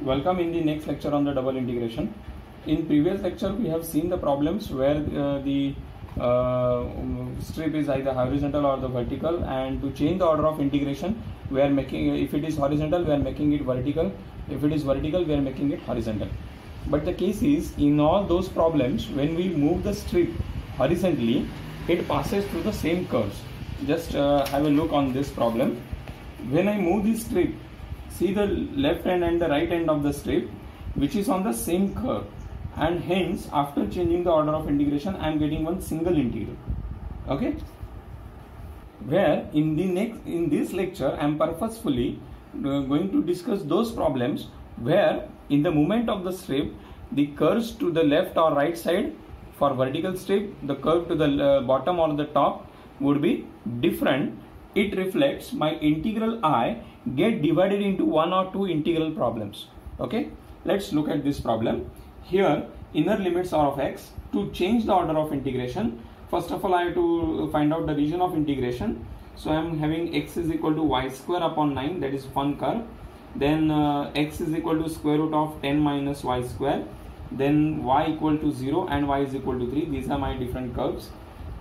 Welcome in the next lecture on the double integration. In previous lecture we have seen the problems where the strip is either horizontal or the vertical, and to change the order of integration we are making, if it is horizontal we are making it vertical, if it is vertical we are making it horizontal. But the case is, in all those problems, when we move the strip horizontally it passes through the same curves. Just have a look on this problem. When I move this strip, see the left end and the right end of the strip which is on the same curve, and hence after changing the order of integration I am getting one single integral. Okay, where in this lecture I am purposefully going to discuss those problems where in the movement of the strip the curves to the left or right side for vertical strip, the curve to the bottom or the top would be different. It reflects my integral I get divided into one or two integral problems. Okay, let's look at this problem. Here inner limits are of x. To change the order of integration, first of all I have to find out the region of integration. So I am having x is equal to y square upon 9, that is one curve. Then x is equal to square root of 10 minus y square. Then y equal to 0 and y is equal to 3. These are my different curves.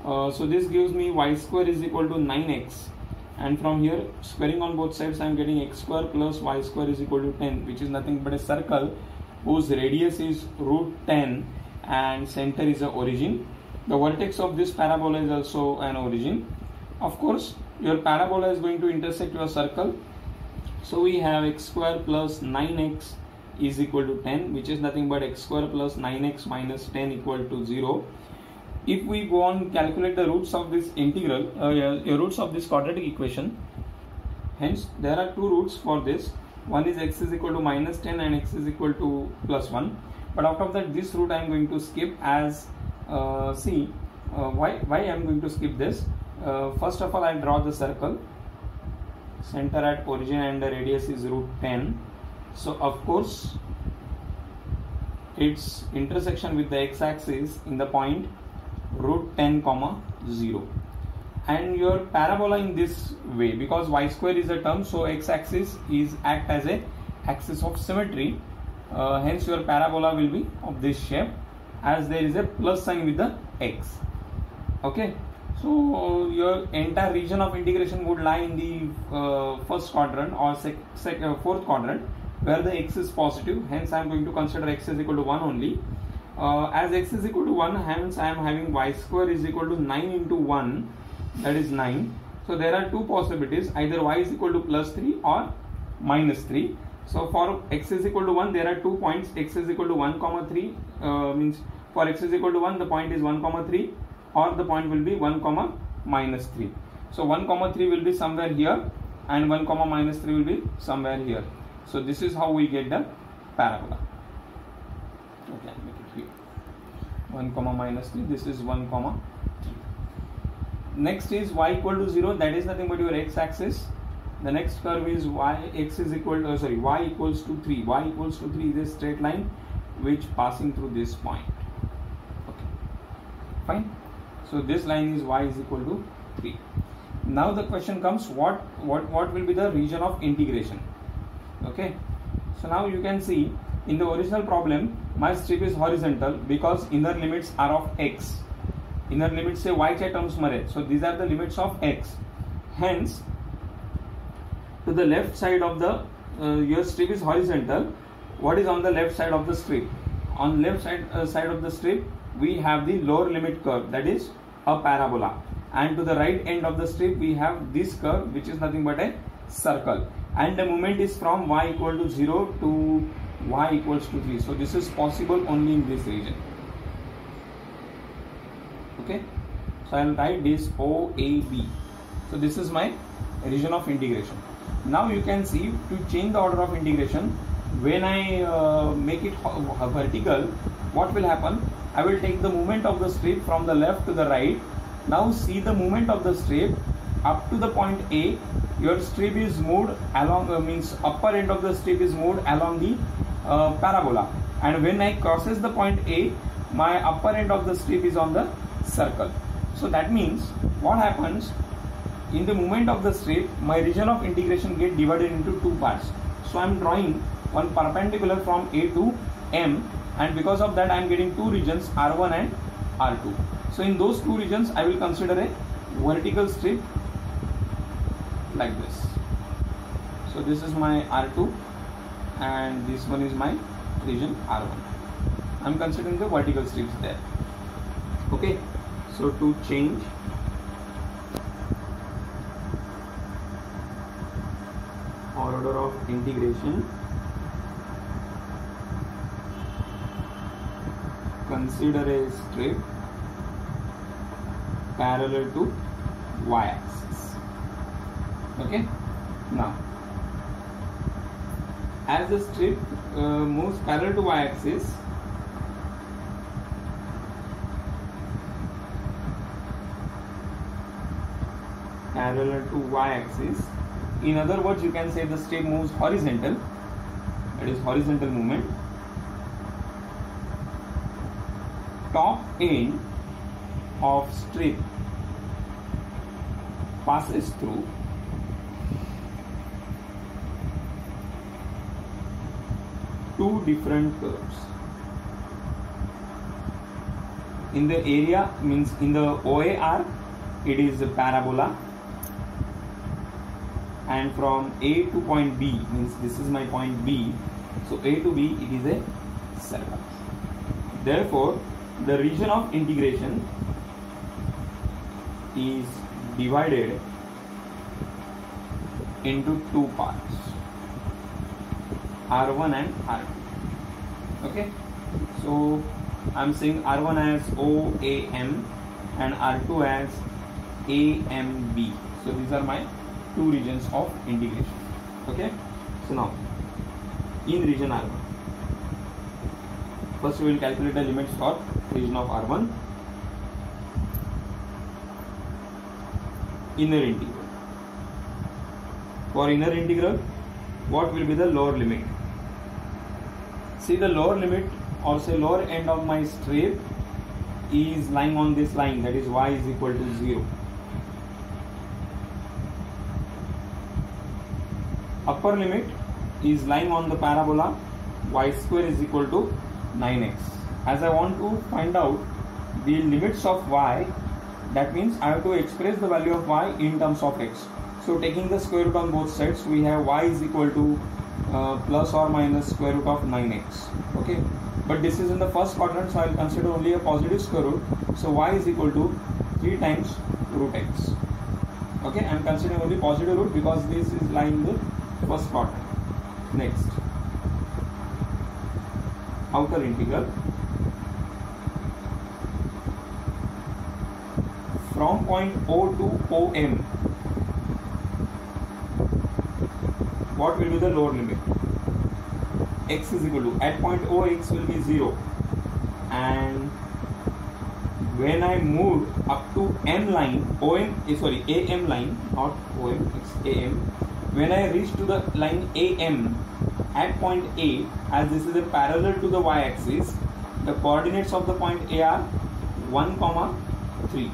So this gives me y square is equal to 9x. And from here squaring on both sides I am getting x square plus y square is equal to 10, which is nothing but a circle whose radius is root 10 and center is the origin. The vertex of this parabola is also an origin. Of course your parabola is going to intersect your circle. So we have x square plus 9x is equal to 10, which is nothing but x square plus 9x minus 10 equal to 0. If we go on calculate the roots of this integral, roots of this quadratic equation, hence there are two roots for this. One is x is equal to minus 10 and x is equal to plus 1. But out of that, this root I am going to skip, as why I am going to skip this. First of all I draw the circle, center at origin and the radius is root 10. So of course its intersection with the x-axis in the point root 10 comma 0, and your parabola in this way, because y square is a term, so x-axis is act as a axis of symmetry, hence your parabola will be of this shape, as there is a plus sign with the x. Okay, so your entire region of integration would lie in the first quadrant or fourth quadrant where the x is positive, hence I am going to consider x is equal to 1 only. As x is equal to 1, hence I am having y square is equal to 9 into 1, that is 9. So there are two possibilities, either y is equal to plus 3 or minus 3. So for x is equal to 1 there are 2 points, x is equal to 1 comma 3, means for x is equal to 1 the point is 1 comma 3, or the point will be 1 comma minus 3. So 1 comma 3 will be somewhere here and 1 comma minus 3 will be somewhere here. So this is how we get the parabola. Okay, I'll make it here. 1 comma minus 3, this is 1 comma 3. Next is y equal to 0, that is nothing but your x-axis. The next curve is y equals to 3. Y equals to 3 is a straight line which passing through this point. Okay, fine. So this line is y is equal to 3. Now the question comes, what will be the region of integration? Okay, so now you can see in the original problem my strip is horizontal because inner limits are of x. Inner limits say y च्या terms मध्ये, so these are the limits of x. Hence to the left side of the your strip is horizontal. What is on the left side of the strip? On left side of the strip we have the lower limit curve, that is a parabola, and to the right end of the strip we have this curve which is nothing but a circle, and the moment is from y equal to 0 to y equals to 3. So this is possible only in this region. Okay, so I will write this OAB. So this is my region of integration. Now you can see, to change the order of integration, when I make it vertical, what will happen? I will take the movement of the strip from the left to the right. Now see the movement of the strip up to the point A. Your strip is moved along, means upper end of the strip is moved along the parabola, and when I crosses the point A, my upper end of the strip is on the circle. So that means what happens, in the movement of the strip my region of integration get divided into two parts. So I am drawing one perpendicular from A to M, and because of that I am getting two regions R1 and R2. So in those two regions I will consider a vertical strip like this. So this is my R2 and this one is my region R1. I am considering the vertical strips there. Okay, so to change order of integration, consider a strip parallel to y-axis. Okay, now as the strip moves parallel to y-axis, in other words you can say the strip moves horizontal, that is horizontal movement. Top end of strip passes through two different curves. In the area, means in the OAR, it is a parabola, and from A to point B, means this is my point B, so A to B it is a circle. Therefore the region of integration is divided into two parts, R1 and R2. Okay, so I am saying R1 as OAM and R2 as AMB. So these are my two regions of integration. Okay, so now in region R1, first we will calculate the limits for region of R1. Inner integral. For inner integral, what will be the lower limit? See, the lower limit, or say lower end of my strip is lying on this line, that is y is equal to 0. Upper limit is lying on the parabola y square is equal to 9x. As I want to find out the limits of y, that means I have to express the value of y in terms of x. So taking the square root on both sides, we have y is equal to plus or minus square root of 9x. Okay, but this is in the first quadrant, so I will consider only a positive square root. So y is equal to 3 times root x. Okay, I am considering only positive root because this is lying in the first quadrant. Next, outer integral from point O to OM. What will be the lower limit? X is equal to, at point O x will be 0, and when I move up to M line, AM line, not OM, it's AM. When I reach to the line AM at point A, as this is a parallel to the y-axis, the coordinates of the point A are 1, 3.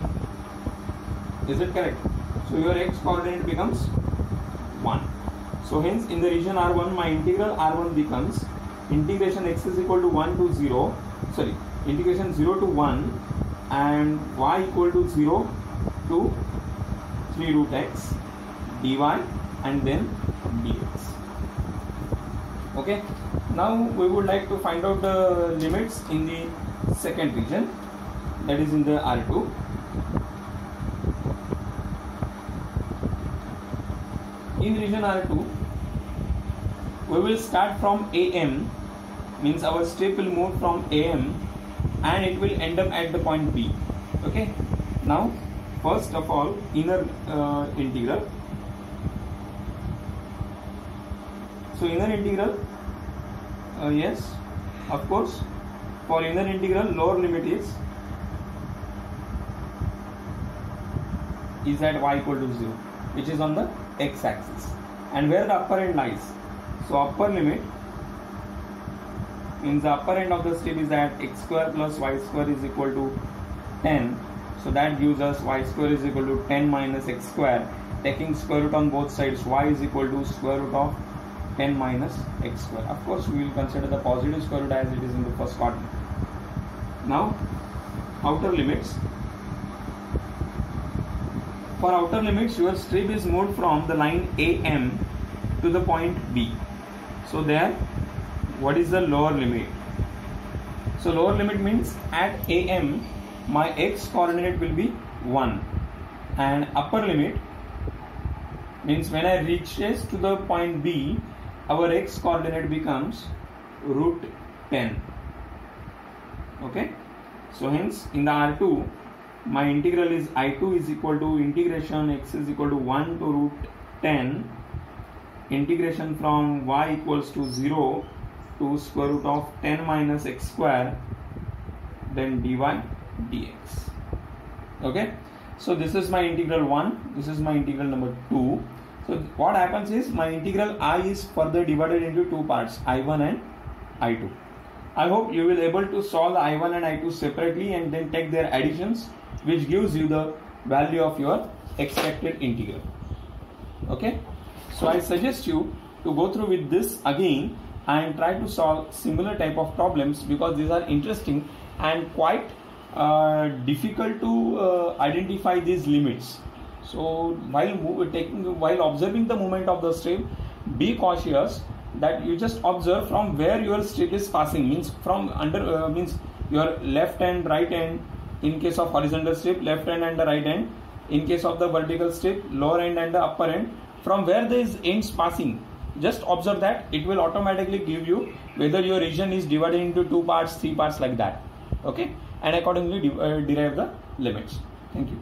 Is it correct? So your x coordinate becomes 1. So hence in the region R1, my integral R1 becomes integration x is equal to 1 to 0, integration 0 to 1 and y equal to 0 to 3 root x dy and then dx. Okay, now we would like to find out the limits in the second region, that is in the R2. In region R2, we will start from AM, means our strip will move from AM and it will end up at the point B. Okay, now first of all, inner integral. So inner integral, yes, of course, for inner integral lower limit is at y equal to 0, which is on the x-axis, and where the upper end lies. So upper limit means the upper end of the strip is at x square plus y square is equal to 10. So that gives us y square is equal to 10 minus x square. Taking square root on both sides, y is equal to square root of 10 minus x square. Of course, we will consider the positive square root as it is in the first quadrant. Now, outer limits. For outer limits, your strip is moved from the line AM to the point B. So there, what is the lower limit? So lower limit means at AM, my x coordinate will be 1, and upper limit means when I reaches to the point B, our x coordinate becomes root 10. Okay, so hence in the R2, my integral is I2 is equal to integration x is equal to 1 to root 10 integration from y equals to 0 to square root of 10 minus x square, then dy dx. Okay, so this is my integral 1, this is my integral number 2. So what happens is my integral I is further divided into two parts, I1 and I2. I hope you will able to solve the I1 and I2 separately and then take their additions, which gives you the value of your expected integral. Okay, so I suggest you to go through with this again and try to solve similar type of problems, because these are interesting and quite difficult to identify these limits. So while observing the movement of the strip, be cautious that you just observe from where your strip is passing, means from under means your left and right end in case of horizontal strip, left end and the right end. In case of the vertical strip, lower end and the upper end, from where these ends passing, just observe that. It will automatically give you whether your region is divided into 2 parts, 3 parts, like that. Okay, and accordingly derive the limits. Thank you.